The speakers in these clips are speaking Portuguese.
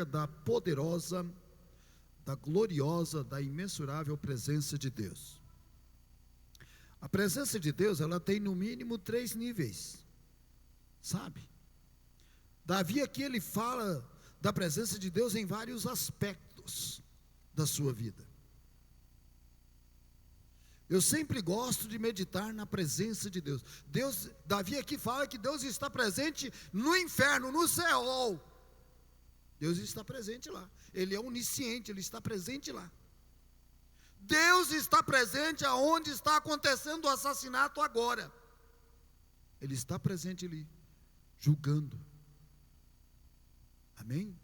da poderosa, da gloriosa, da imensurável presença de Deus. A presença de Deus, ela tem no mínimo 3 níveis, sabe? Davi aqui, ele fala da presença de Deus em vários aspectos da sua vida. Eu sempre gosto de meditar na presença de Deus. Davi aqui fala que Deus está presente no inferno, no Seol. Deus está presente lá. Ele é onisciente, Ele está presente lá. Deus está presente aonde está acontecendo o assassinato agora. Ele está presente ali, julgando. Amém?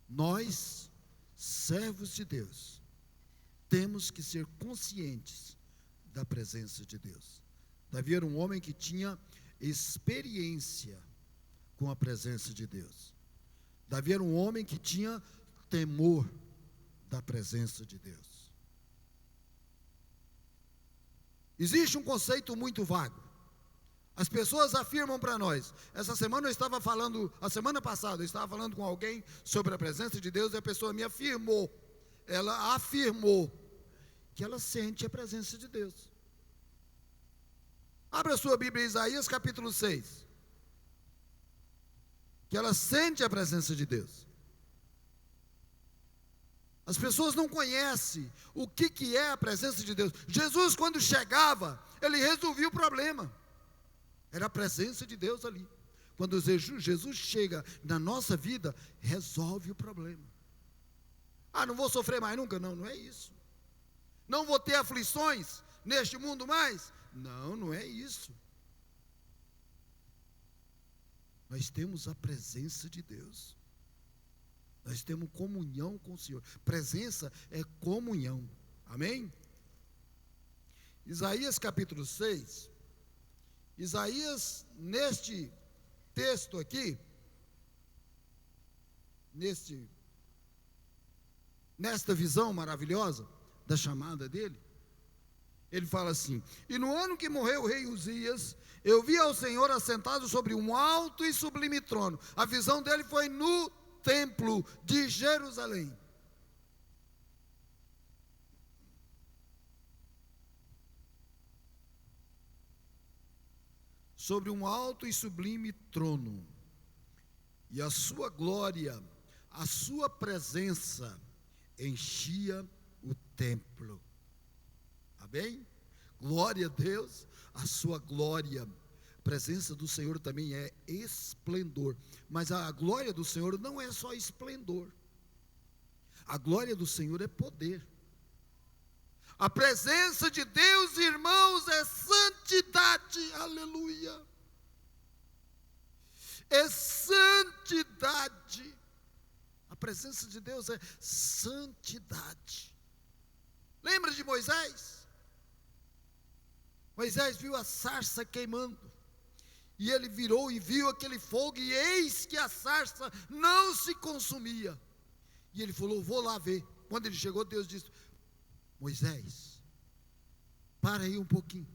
Nós, servos de Deus, temos que ser conscientes da presença de Deus. Davi era um homem que tinha experiência com a presença de Deus. Davi era um homem que tinha temor da presença de Deus. Existe um conceito muito vago. As pessoas afirmam para nós. Essa semana eu estava falando, a semana passada eu estava falando com alguém sobre a presença de Deus, e a pessoa me afirmou, ela afirmou que ela sente a presença de Deus. Abra a sua Bíblia em Isaías capítulo 6. Que ela sente a presença de Deus. As pessoas não conhecem o que é a presença de Deus. Jesus, quando chegava, ele resolvia o problema. Era a presença de Deus ali. Quando Jesus chega na nossa vida, resolve o problema. Ah, não vou sofrer mais nunca? Não, não é isso. Não vou ter aflições neste mundo mais? Não, não é isso. Nós temos a presença de Deus. Nós temos comunhão com o Senhor. Presença é comunhão. Amém? Isaías capítulo 6. Isaías, neste texto aqui, nesta visão maravilhosa da chamada dele, ele fala assim: e no ano que morreu o rei Uzias, eu vi ao Senhor assentado sobre um alto e sublime trono. A visão dele foi no templo de Jerusalém. Sobre um alto e sublime trono. E a sua glória, a sua presença enchia o templo. Amém? Glória a Deus, a sua glória. A presença do Senhor também é esplendor. Mas a glória do Senhor não é só esplendor. A glória do Senhor é poder. A presença de Deus, irmãos, é santidade. Aleluia. É santidade. A presença de Deus é santidade. Lembra de Moisés? Moisés viu a sarça queimando, e ele virou e viu aquele fogo, e eis que a sarça não se consumia. E ele falou: vou lá ver. Quando ele chegou, Deus disse: Moisés, para aí um pouquinho,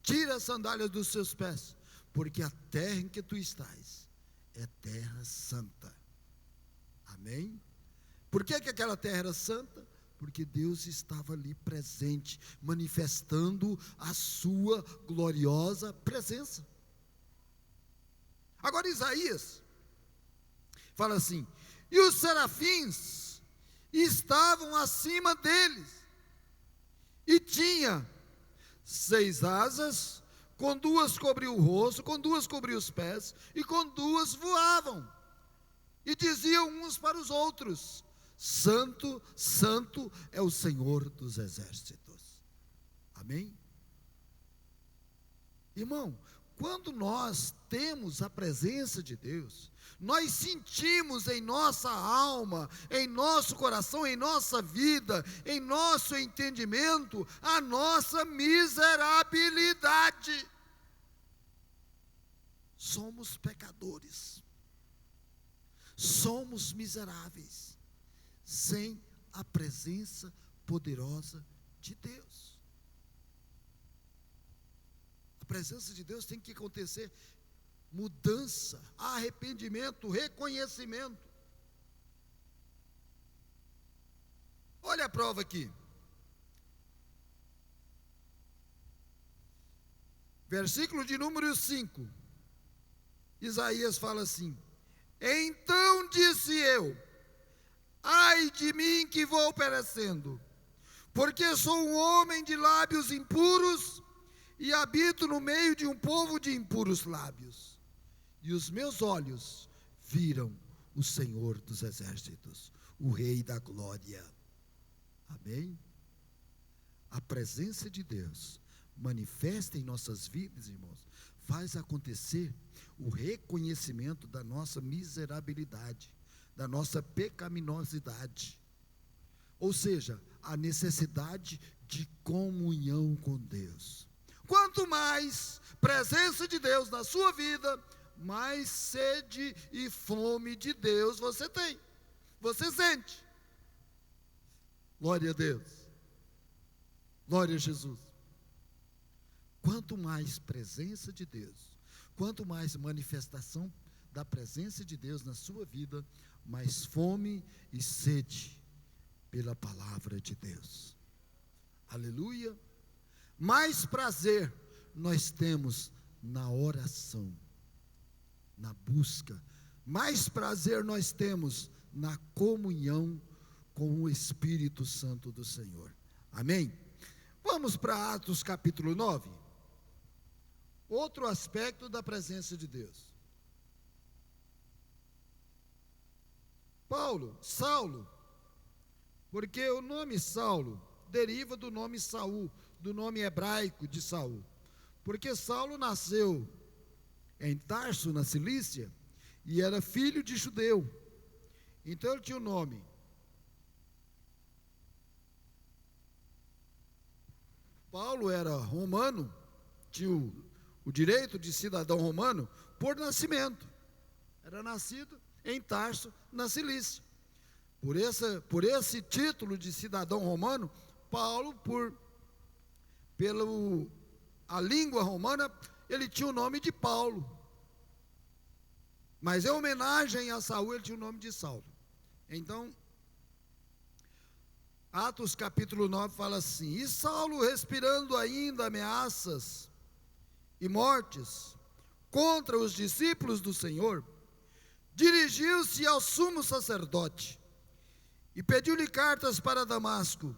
tira as sandálias dos seus pés, porque a terra em que tu estás é terra santa. Amém? Por que aquela terra era santa? Porque Deus estava ali presente, manifestando a sua gloriosa presença. Agora Isaías fala assim: e os serafins estavam acima deles, e tinha 6 asas, com 2 cobriu o rosto, com 2 cobriu os pés, e com 2 voavam, e diziam uns para os outros: Santo, Santo é o Senhor dos exércitos. Amém? Irmão, quando nós temos a presença de Deus, nós sentimos em nossa alma, em nosso coração, em nossa vida, em nosso entendimento, a nossa miserabilidade. Somos pecadores, somos miseráveis, sem a presença poderosa de Deus. A presença de Deus tem que acontecer mudança, arrependimento, reconhecimento. Olha a prova aqui. Versículo de número 5. Isaías fala assim: então disse eu, ai de mim que vou perecendo, porque sou um homem de lábios impuros e habito no meio de um povo de impuros lábios. E os meus olhos viram o Senhor dos exércitos, o Rei da glória. Amém? A presença de Deus manifesta em nossas vidas, irmãos, faz acontecer o reconhecimento da nossa miserabilidade, da nossa pecaminosidade, ou seja, a necessidade de comunhão com Deus. Quanto mais presença de Deus na sua vida, mais sede e fome de Deus você tem, você sente. Glória a Deus, glória a Jesus. Quanto mais presença de Deus, quanto mais manifestação da presença de Deus na sua vida, mais fome e sede pela palavra de Deus. Aleluia. Mais prazer nós temos na oração, na busca. Mais prazer nós temos na comunhão com o Espírito Santo do Senhor. Amém? Vamos para Atos capítulo 9. Outro aspecto da presença de Deus. Saulo, porque o nome Saulo deriva do nome Saul, do nome hebraico de Saul. Porque Saulo nasceu em Tarso, na Cilícia, e era filho de judeu. Então ele tinha o nome. Paulo era romano, tinha o direito de cidadão romano por nascimento. Era nascido em Tarso, na Cilícia. Por esse título de cidadão romano, Paulo, pela língua romana, ele tinha o nome de Paulo. Mas em homenagem a Saul, ele tinha o nome de Saulo. Então, Atos capítulo 9 fala assim: e Saulo, respirando ainda ameaças e mortes contra os discípulos do Senhor, dirigiu-se ao sumo sacerdote e pediu-lhe cartas para Damasco,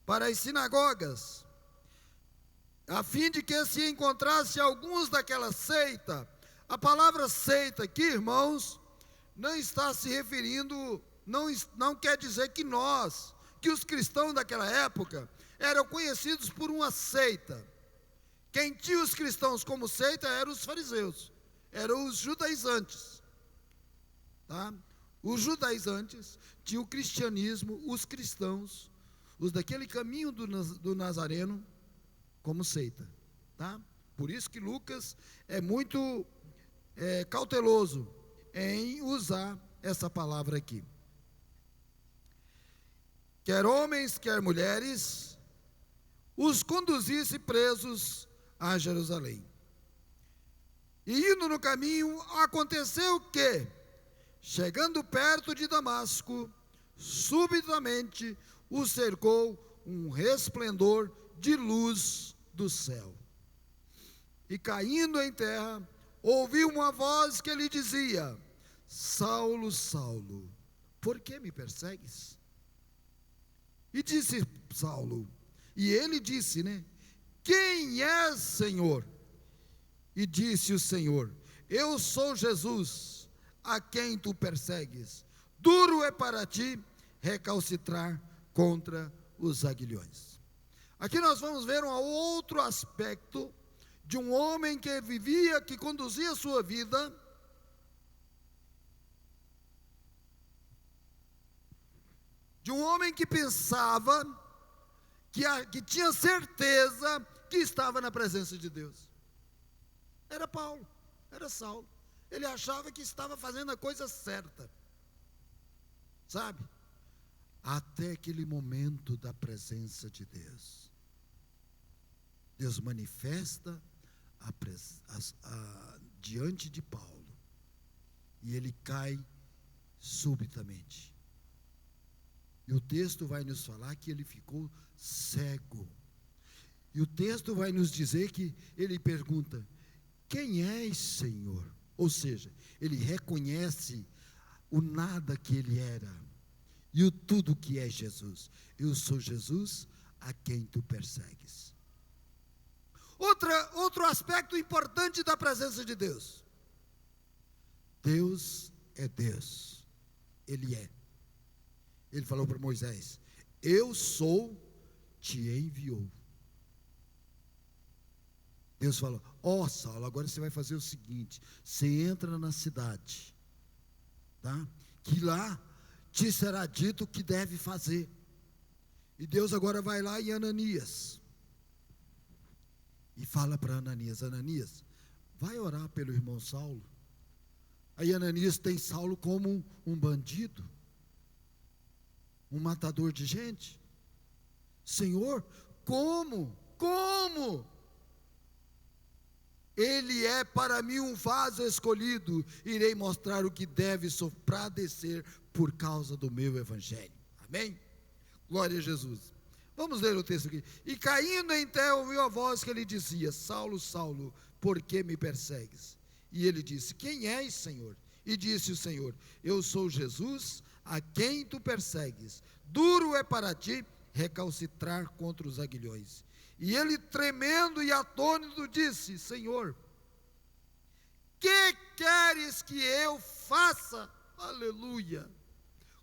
para as sinagogas, a fim de que se encontrasse alguns daquela seita. A palavra seita aqui, irmãos, não está se referindo, não quer dizer que os cristãos daquela época eram conhecidos por uma seita. Quem tinha os cristãos como seita eram os fariseus, eram os judaizantes, tá? Os judaizantes tinham o cristianismo, os cristãos, os daquele caminho do Nazareno, como seita, tá? Por isso que Lucas é muito cauteloso em usar essa palavra aqui. Quer homens, quer mulheres, os conduzisse presos a Jerusalém. E indo no caminho, aconteceu que, chegando perto de Damasco, subitamente o cercou um resplendor de luz do céu. E caindo em terra, ouviu uma voz que lhe dizia: Saulo, Saulo, por que me persegues? E disse Saulo, e ele disse, quem és, Senhor? E disse o Senhor: eu sou Jesus, a quem tu persegues. Duro é para ti recalcitrar contra os aguilhões. Aqui nós vamos ver um outro aspecto de um homem que vivia, que conduzia a sua vida de um homem que pensava, que tinha certeza que estava na presença de Deus. Era Paulo, era Saulo. Ele achava que estava fazendo a coisa certa, sabe? Até aquele momento da presença de Deus. Deus manifesta diante de Paulo, e ele cai subitamente. E o texto vai nos falar que ele ficou cego. E o texto vai nos dizer que ele pergunta: quem és, Senhor? Ou seja, ele reconhece o nada que ele era e o tudo que é Jesus. Eu sou Jesus a quem tu persegues. Outro aspecto importante da presença de Deus. Deus é Deus. Ele é. Ele falou para Moisés: eu sou, te enviou. Deus falou: ó, Saulo, agora você vai fazer o seguinte: você entra na cidade, tá? Que lá te será dito o que deve fazer. E Deus agora vai lá em Ananias e fala para Ananias: Ananias, vai orar pelo irmão Saulo. Aí Ananias tem Saulo como um bandido, um matador de gente. Senhor, como? Ele é para mim um vaso escolhido, irei mostrar o que deve padecer por causa do meu evangelho. Amém? Glória a Jesus. Vamos ler o texto aqui. E caindo em terra, ouviu a voz que lhe dizia: Saulo, Saulo, por que me persegues? E ele disse: quem és, Senhor? E disse o Senhor: eu sou Jesus, a quem tu persegues. Duro é para ti recalcitrar contra os aguilhões. E ele, tremendo e atônito, disse: Senhor, que queres que eu faça? Aleluia,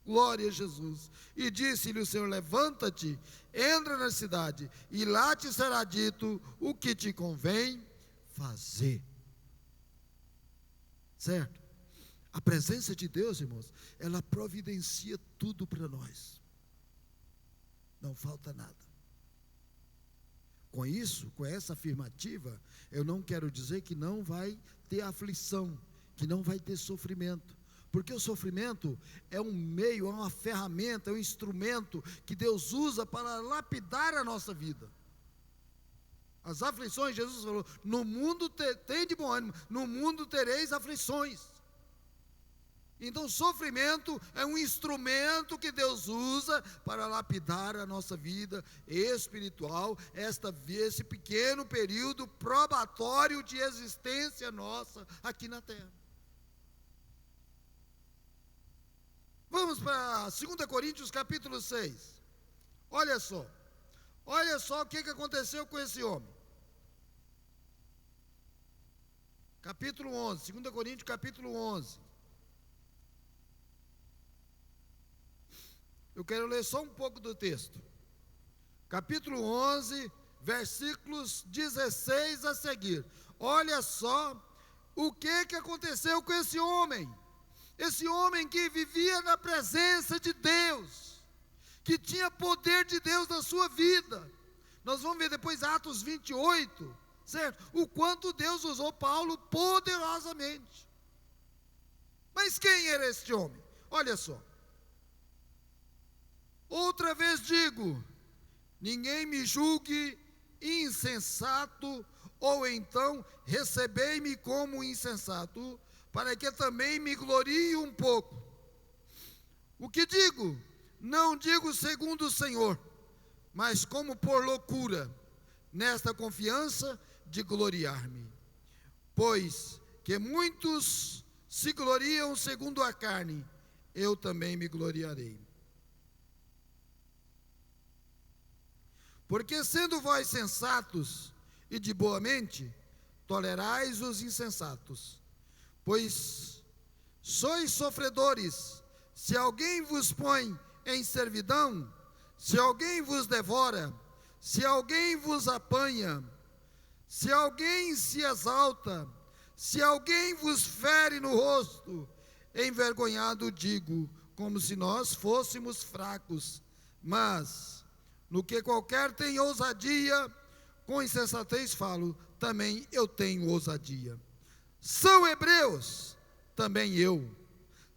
glória a Jesus. E disse-lhe o Senhor: levanta-te, entra na cidade, e lá te será dito o que te convém fazer. Certo? A presença de Deus, irmãos, ela providencia tudo para nós. Não falta nada. Com isso, com essa afirmativa, eu não quero dizer que não vai ter aflição, que não vai ter sofrimento, porque o sofrimento é um meio, é uma ferramenta, é um instrumento que Deus usa para lapidar a nossa vida. As aflições, Jesus falou: no mundo tem de bom ânimo, no mundo tereis aflições. Então, sofrimento é um instrumento que Deus usa para lapidar a nossa vida espiritual, esse pequeno período probatório de existência nossa aqui na terra. Vamos para 2 Coríntios capítulo 6. Olha só o que aconteceu com esse homem. Capítulo 11, 2 Coríntios capítulo 11. Eu quero ler só um pouco do texto. Capítulo 11, versículos 16 a seguir. Olha só o que aconteceu com esse homem. Esse homem que vivia na presença de Deus, que tinha poder de Deus na sua vida. Nós vamos ver depois Atos 28, certo? O quanto Deus usou Paulo poderosamente. Mas quem era este homem? Olha só. Outra vez digo: ninguém me julgue insensato, ou então recebei-me como insensato, para que também me glorie um pouco. O que digo? Não digo segundo o Senhor, mas como por loucura, nesta confiança de gloriar-me. Pois que muitos se gloriam segundo a carne, eu também me gloriarei. Porque sendo vós sensatos e de boa mente, tolerais os insensatos, pois sois sofredores. Se alguém vos põe em servidão, se alguém vos devora, se alguém vos apanha, se alguém se exalta, se alguém vos fere no rosto, envergonhado digo, como se nós fôssemos fracos. Mas no que qualquer tem ousadia, com insensatez falo, também eu tenho ousadia. São hebreus, também eu.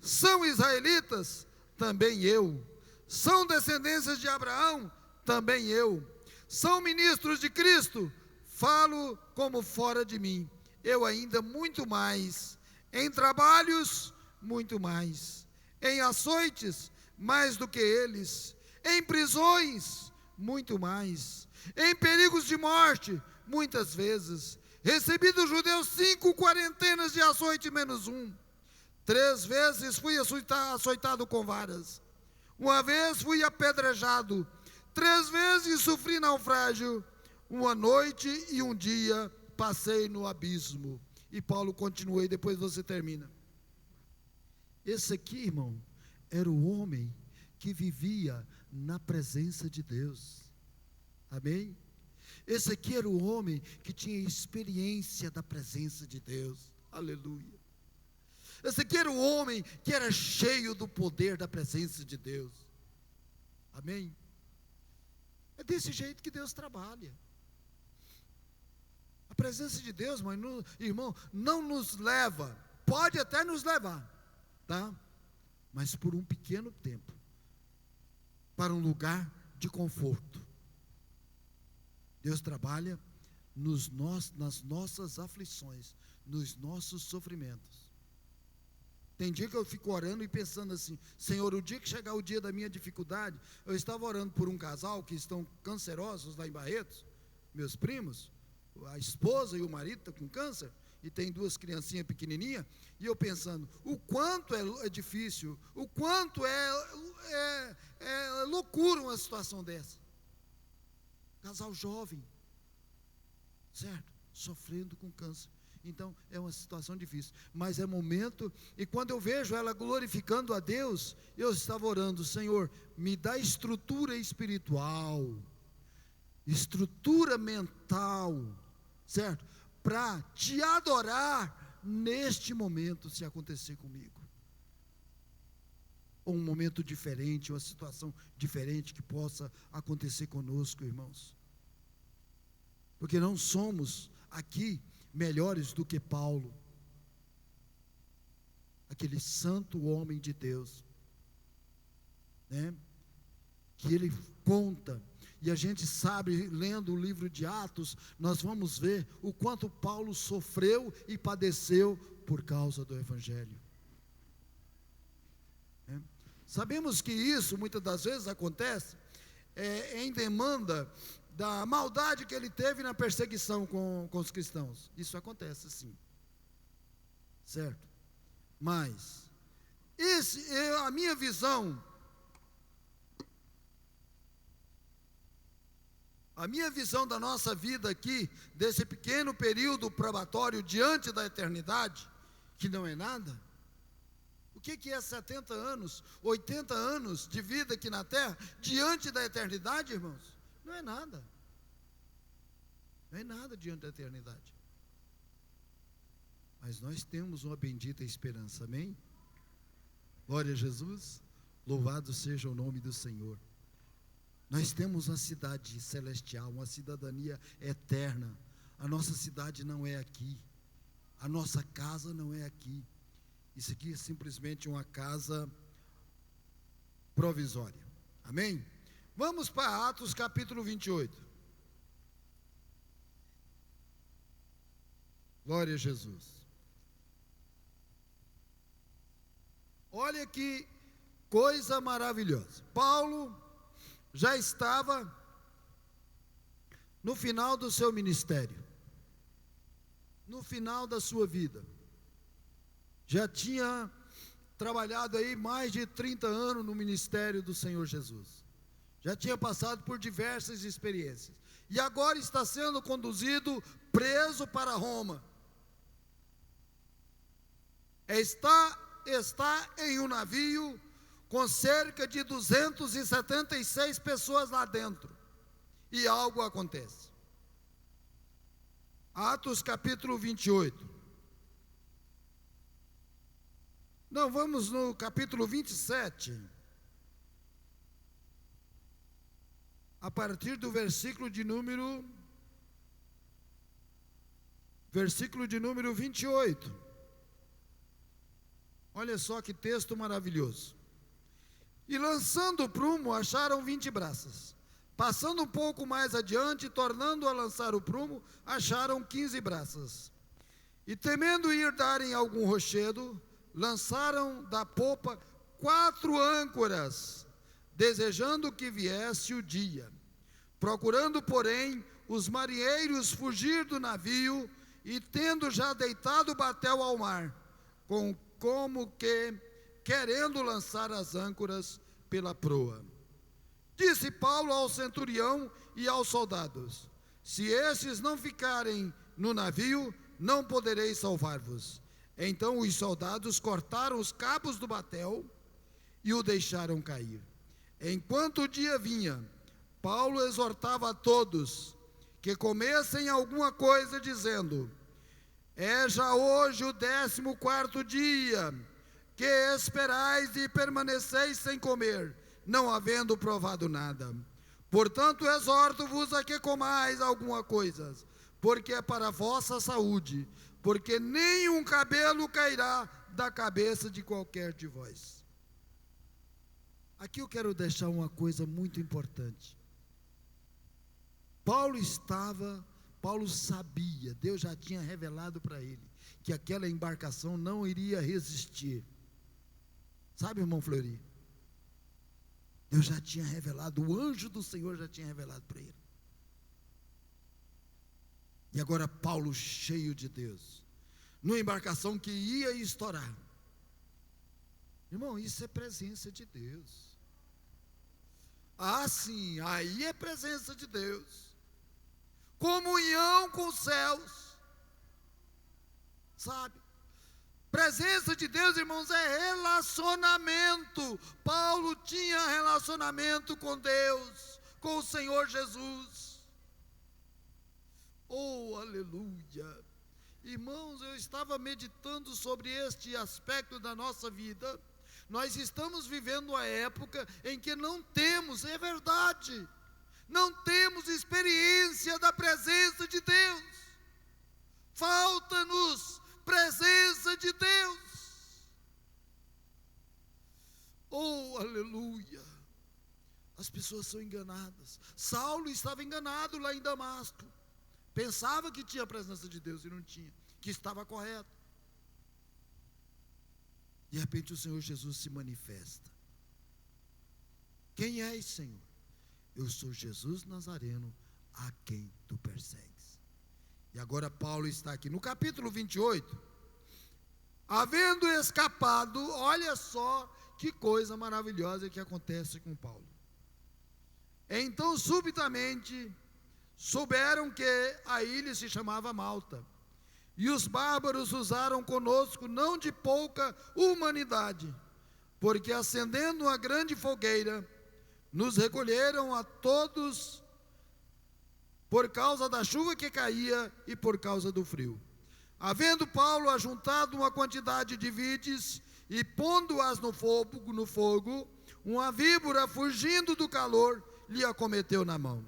São israelitas, também eu. São descendências de Abraão, também eu. São ministros de Cristo, falo como fora de mim. Eu ainda muito mais. Em trabalhos, muito mais. Em açoites, mais do que eles. em prisões, muito mais, em perigos de morte, muitas vezes. Recebi dos judeus 5 quarentenas de açoite menos um. 3 vezes fui açoitado com varas. 1 vez fui apedrejado. 3 vezes sofri naufrágio. 1 noite e 1 dia passei no abismo. E Paulo continua, e depois você termina. Esse aqui, irmão, era o homem que vivia na presença de Deus. Amém? Esse aqui era o homem que tinha experiência da presença de Deus. Aleluia. Esse aqui era o homem que era cheio do poder da presença de Deus. Amém? É desse jeito que Deus trabalha. A presença de Deus, irmão, não nos leva, pode até nos levar, tá? Mas por um pequeno tempo, para um lugar de conforto. Deus trabalha nas nossas aflições, nos nossos sofrimentos. Tem dia que eu fico orando e pensando assim: Senhor, o dia que chegar o dia da minha dificuldade, eu estava orando por um casal que estão cancerosos lá em Barretos, meus primos, a esposa e o marido estão com câncer, e tem 2 criancinhas pequenininhas, e eu pensando, o quanto é difícil, o quanto é loucura uma situação dessa. Casal jovem, certo? Sofrendo com câncer. Então, é uma situação difícil, mas é momento, e quando eu vejo ela glorificando a Deus, eu estava orando: Senhor, me dá estrutura espiritual, estrutura mental, certo? Para te adorar neste momento, se acontecer comigo. Ou um momento diferente, uma situação diferente que possa acontecer conosco, irmãos. Porque não somos aqui melhores do que Paulo, aquele santo homem de Deus, né? Que ele conta, e a gente sabe, lendo o livro de Atos, nós vamos ver o quanto Paulo sofreu e padeceu por causa do Evangelho. Sabemos que isso muitas das vezes acontece em demanda da maldade que ele teve na perseguição com os cristãos. Isso acontece sim, certo? Mas a minha visão da nossa vida aqui, desse pequeno período probatório diante da eternidade, que não é nada. O que é 70 anos, 80 anos de vida aqui na terra, diante da eternidade, irmãos? Não é nada. Não é nada diante da eternidade. Mas nós temos uma bendita esperança, amém? Glória a Jesus, louvado seja o nome do Senhor. Nós temos uma cidade celestial, uma cidadania eterna. A nossa cidade não é aqui, a nossa casa não é aqui. Isso aqui é simplesmente uma casa provisória, amém? Vamos para Atos capítulo 28. Glória a Jesus. Olha que coisa maravilhosa. Paulo já estava no final do seu ministério, no final da sua vida. Já tinha trabalhado aí mais de 30 anos no ministério do Senhor Jesus. Já tinha passado por diversas experiências. E agora está sendo conduzido preso para Roma. Está em um navio com cerca de 276 pessoas lá dentro. E algo acontece. Atos capítulo 28. Não, vamos no capítulo 27. A partir do versículo de número 28. Olha só que texto maravilhoso. E lançando o prumo, acharam 20 braças. Passando um pouco mais adiante, tornando a lançar o prumo, acharam 15 braças. E temendo ir darem algum rochedo, lançaram da popa 4 âncoras, desejando que viesse o dia. Procurando, porém, os marinheiros fugir do navio, e tendo já deitado, bateu ao mar, como que querendo lançar as âncoras pela proa. Disse Paulo ao centurião e aos soldados: se estes não ficarem no navio, não poderei salvar-vos. Então os soldados cortaram os cabos do batel e o deixaram cair. Enquanto o dia vinha, Paulo exortava a todos que comessem alguma coisa, dizendo: é já hoje o 14º dia que esperais e permaneceis sem comer, não havendo provado nada. Portanto, exorto-vos a que comais alguma coisa, porque é para a vossa saúde, porque nenhum cabelo cairá da cabeça de qualquer de vós. Aqui eu quero deixar uma coisa muito importante. Paulo sabia, Deus já tinha revelado para ele, que aquela embarcação não iria resistir. Sabe, irmão Fleury? Deus já tinha revelado, o anjo do Senhor já tinha revelado para ele. E agora Paulo, cheio de Deus, numa embarcação que ia estourar. Irmão, isso é presença de Deus. Ah, sim, aí é presença de Deus. Comunhão com os céus. Sabe? Presença de Deus, irmãos, é relacionamento. Paulo tinha relacionamento com Deus, com o Senhor Jesus. Oh, aleluia. Irmãos, eu estava meditando sobre este aspecto da nossa vida. Nós estamos vivendo uma época em que não temos, é verdade, não temos experiência da presença de Deus. Falta-nos presença de Deus. Oh, aleluia. As pessoas são enganadas. Saulo estava enganado lá em Damasco. Pensava que tinha a presença de Deus e não tinha, que estava correto. De repente o Senhor Jesus se manifesta. Quem és, Senhor? Eu sou Jesus Nazareno, a quem tu persegues. E agora Paulo está aqui no capítulo 28, havendo escapado. Olha só que coisa maravilhosa que acontece com Paulo. Então subitamente souberam que a ilha se chamava Malta, e os bárbaros usaram conosco não de pouca humanidade, porque acendendo uma grande fogueira, nos recolheram a todos por causa da chuva que caía e por causa do frio. Havendo Paulo ajuntado uma quantidade de vides e pondo-as no fogo, uma víbora, fugindo do calor, lhe acometeu na mão.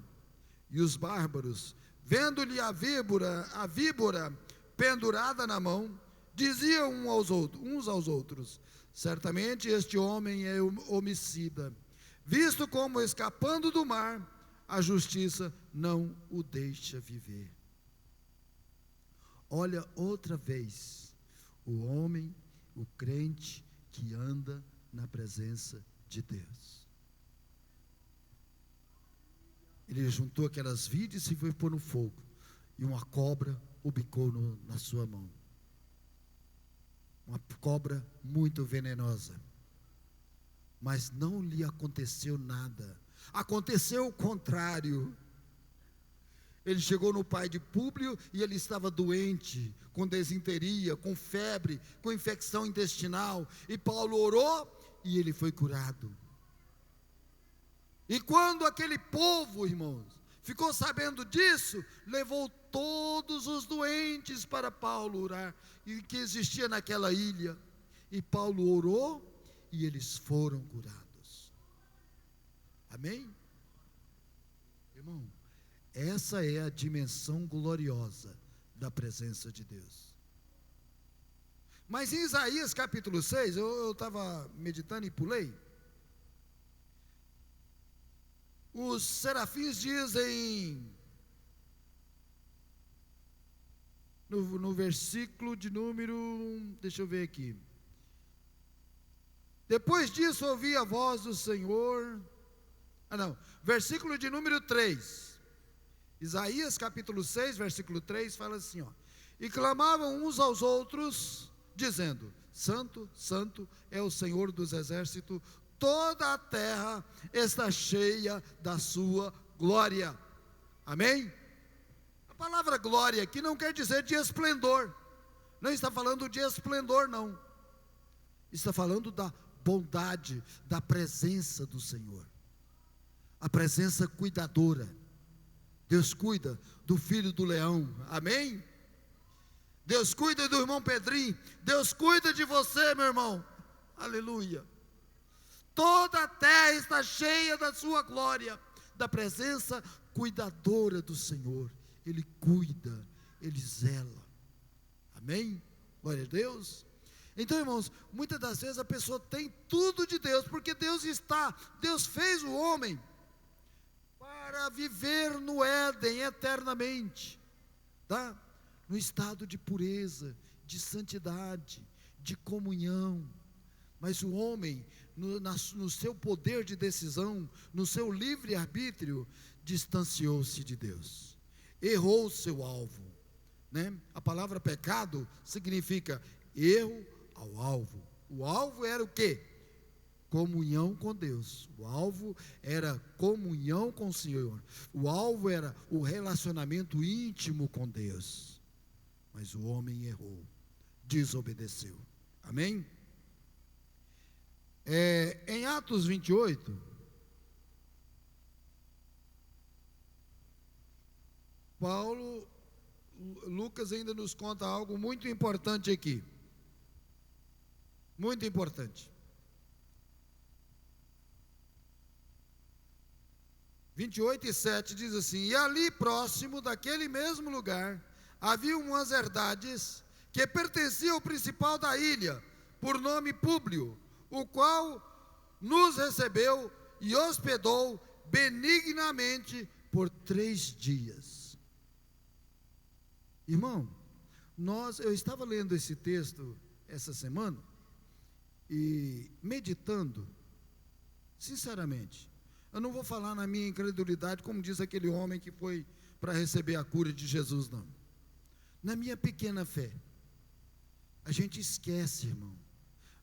E os bárbaros, vendo-lhe a víbora pendurada na mão, diziam uns aos outros: certamente este homem é homicida, visto como escapando do mar, a justiça não o deixa viver. Olha outra vez, o homem, o crente que anda na presença de Deus. Ele juntou aquelas vides e foi pôr no fogo, e uma cobra o bicou na sua mão. Uma cobra muito venenosa. Mas não lhe aconteceu nada. Aconteceu o contrário. Ele chegou no pai de Públio e ele estava doente, com desinteria, com febre, com infecção intestinal. E Paulo orou e ele foi curado. E quando aquele povo, irmãos, ficou sabendo disso, levou todos os doentes para Paulo orar, e que existia naquela ilha. E Paulo orou e eles foram curados. Amém? Irmão, essa é a dimensão gloriosa da presença de Deus. Mas em Isaías capítulo 6, eu estava meditando e pulei. Os serafins dizem, no versículo de número, deixa eu ver aqui, Depois disso ouvi a voz do Senhor. Versículo de número 3. Isaías capítulo 6, versículo 3 fala assim, ó: e clamavam uns aos outros, dizendo: Santo, Santo é o Senhor dos exércitos, toda a terra está cheia da sua glória. Amém? A palavra glória aqui não quer dizer de esplendor, não está falando de esplendor, não, está falando da bondade, da presença do Senhor, a presença cuidadora. Deus cuida do filho do leão, amém? Deus cuida do irmão Pedrinho, Deus cuida de você, meu irmão, aleluia. Toda a terra está cheia da sua glória, da presença cuidadora do Senhor. Ele cuida, Ele zela, amém? Glória a Deus. Então, irmãos, muitas das vezes a pessoa tem tudo de Deus, porque Deus fez o homem para viver no Éden eternamente, tá? No estado de pureza, de santidade, de comunhão. Mas o homem, no seu poder de decisão, no seu livre-arbítrio, distanciou-se de Deus, errou o seu alvo, né? A palavra pecado significa erro ao alvo. O alvo era o quê? Comunhão com Deus. O alvo era comunhão com o Senhor. O alvo era o relacionamento íntimo com Deus. Mas o homem errou, desobedeceu. Amém? Em Atos 28, Lucas ainda nos conta algo muito importante aqui. Muito importante. 28:7 diz assim: e ali próximo daquele mesmo lugar, havia umas herdades que pertenciam ao principal da ilha, por nome Públio, o qual nos recebeu e hospedou benignamente por 3 dias. Irmão, eu estava lendo esse texto essa semana, e meditando, sinceramente, eu não vou falar na minha incredulidade, como diz aquele homem que foi para receber a cura de Jesus, não. Na minha pequena fé, a gente esquece, irmão,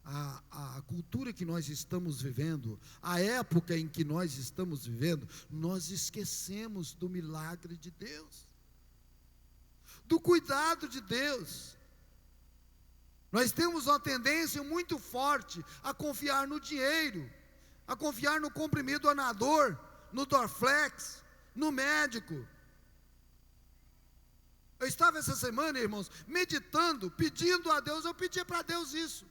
a cultura que nós estamos vivendo, a época em que nós estamos vivendo, nós esquecemos do milagre de Deus, do cuidado de Deus. Nós temos uma tendência muito forte a confiar no dinheiro, a confiar no comprimido Anador, no Dorflex, no médico. Eu estava essa semana, irmãos, meditando, pedindo a Deus, eu pedia para Deus isso.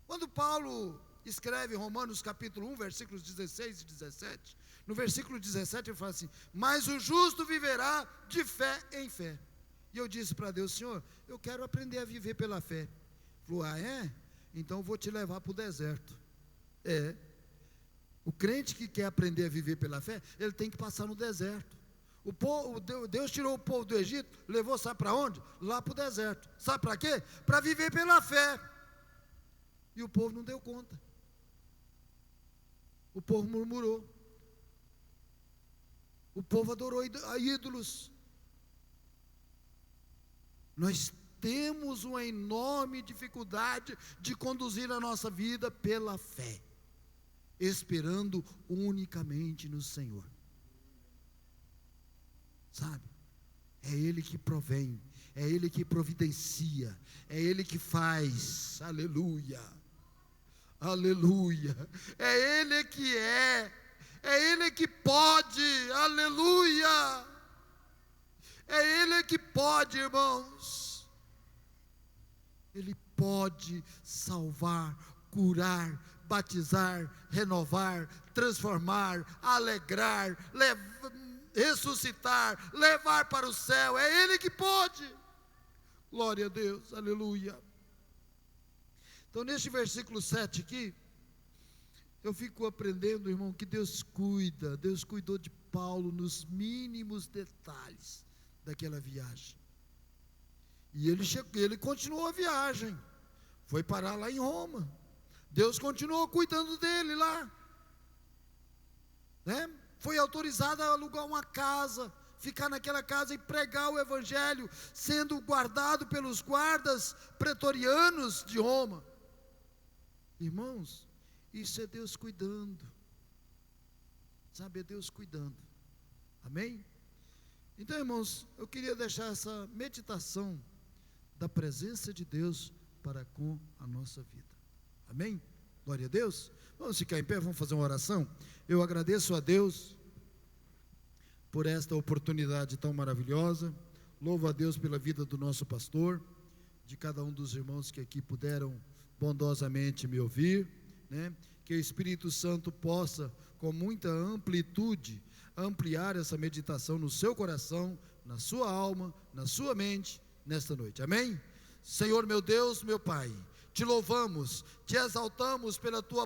Quando Paulo escreve em Romanos capítulo 1, versículos 16 e 17, no versículo 17 ele fala assim: mas o justo viverá de fé em fé. E eu disse para Deus: Senhor, eu quero aprender a viver pela fé. Ele falou: ah, é? Então eu vou te levar para o deserto. O crente que quer aprender a viver pela fé, ele tem que passar no deserto. Deus tirou o povo do Egito, levou, sabe para onde? Lá para o deserto. Sabe para quê? Para viver pela fé. E o povo não deu conta. O povo murmurou. O povo adorou a ídolos. Nós temos uma enorme dificuldade de conduzir a nossa vida pela fé, esperando unicamente no Senhor. Sabe? É Ele que provém, é Ele que providencia, é Ele que faz, aleluia, aleluia, é Ele que é Ele que pode, aleluia, é Ele que pode, irmãos. Ele pode salvar, curar, batizar, renovar, transformar, alegrar, ressuscitar, levar para o céu. É Ele que pode. Glória a Deus, aleluia. Então, neste versículo 7 aqui, eu fico aprendendo, irmão, que Deus cuida. Deus cuidou de Paulo nos mínimos detalhes daquela viagem. E ele continuou a viagem, foi parar lá em Roma. Deus continuou cuidando dele lá, né? Foi autorizado a alugar uma casa, ficar naquela casa e pregar o evangelho, sendo guardado pelos guardas pretorianos de Roma. Irmãos, isso é Deus cuidando, sabe, é Deus cuidando, amém? Então, irmãos, eu queria deixar essa meditação da presença de Deus para com a nossa vida, amém? Glória a Deus. Vamos ficar em pé, vamos fazer uma oração. Eu agradeço a Deus por esta oportunidade tão maravilhosa, louvo a Deus pela vida do nosso pastor, de cada um dos irmãos que aqui puderam bondosamente me ouvir, né? Que o Espírito Santo possa, com muita amplitude, ampliar essa meditação no seu coração, na sua alma, na sua mente, nesta noite, amém? Senhor meu Deus, meu Pai, te louvamos, te exaltamos pela tua